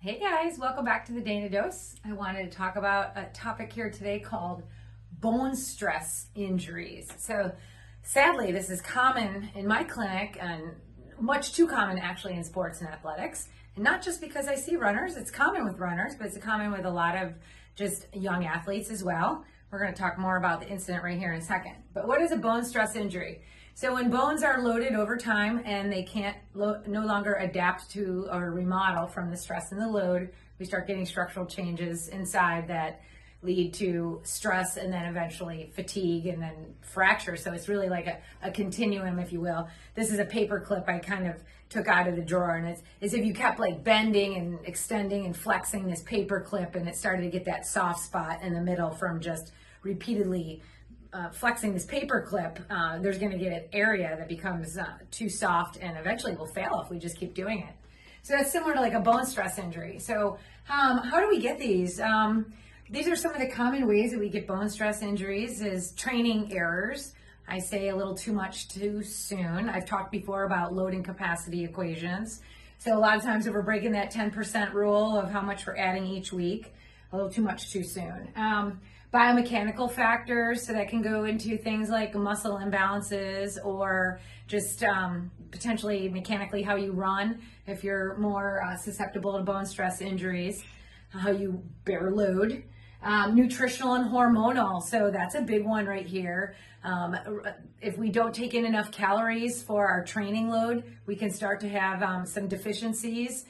Hey guys, welcome back to the Dana Dose. I wanted to talk about a topic here today called bone stress injuries. So, sadly, this is common in my clinic and much too common actually in sports and athletics. And not just because I see runners, it's common with runners, but it's common with a lot of just young athletes as well. We're going to talk more about the incident right here in a second. But what is a bone stress injury? So when bones are loaded over time and they can't no longer adapt to or remodel from the stress and the load, we start getting structural changes inside that lead to stress and then eventually fatigue and then fracture. So it's really like a continuum, if you will. This is a paper clip I kind of took out of the drawer, and it's as if you kept like bending and extending and flexing this paper clip, and it started to get that soft spot in the middle from just repeatedly flexing this paper clip. There's going to get an area that becomes too soft and eventually will fail if we just keep doing it. So that's similar to like a bone stress injury. So how do we get these? These are some of the common ways that we get bone stress injuries is training errors. I say a little too much too soon. I've talked before about load and capacity equations. So a lot of times if we're breaking that 10% rule of how much we're adding each week, a little too much too soon. Biomechanical factors, so that can go into things like muscle imbalances or just potentially mechanically how you run if you're more susceptible to bone stress injuries, how you bear load. Nutritional and hormonal, so that's a big one right here. If we don't take in enough calories for our training load, we can start to have some deficiencies.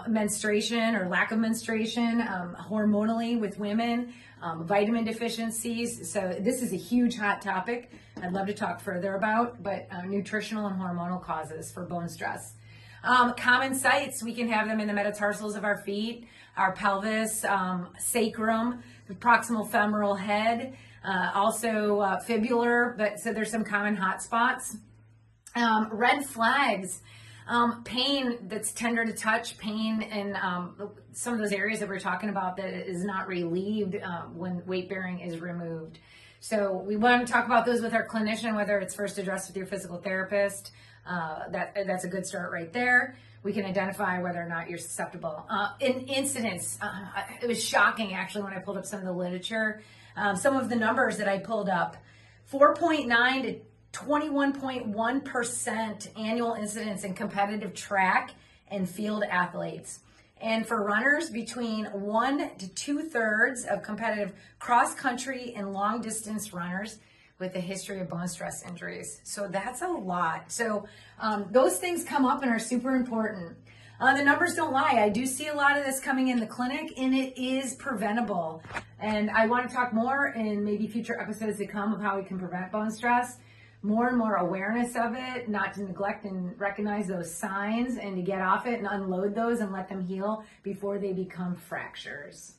Menstruation or lack of menstruation, hormonally with women, vitamin deficiencies. So this is a huge hot topic I'd love to talk further about, but nutritional and hormonal causes for bone stress. Common sites, we can have them in the metatarsals of our feet, our pelvis, sacrum, the proximal femoral head, also fibular, but so there's some common hot spots. Red flags. Pain that's tender to touch, pain in some of those areas that we're talking about that is not relieved when weight bearing is removed. So we want to talk about those with our clinician, whether it's first addressed with your physical therapist. That's a good start right there. We can identify whether or not you're susceptible. In incidents, it was shocking actually when I pulled up some of the literature. Some of the numbers that I pulled up, 4.9 to 21.1% annual incidence in competitive track and field athletes. And for runners, between 1 to 2/3 of competitive cross country and long distance runners with a history of bone stress injuries. So that's a lot. So those things come up and are super important. The numbers don't lie. I do see a lot of this coming in the clinic, and it is preventable. And I want to talk more in maybe future episodes to come of how we can prevent bone stress. More and more awareness of it, not to neglect and recognize those signs and to get off it and unload those and let them heal before they become fractures.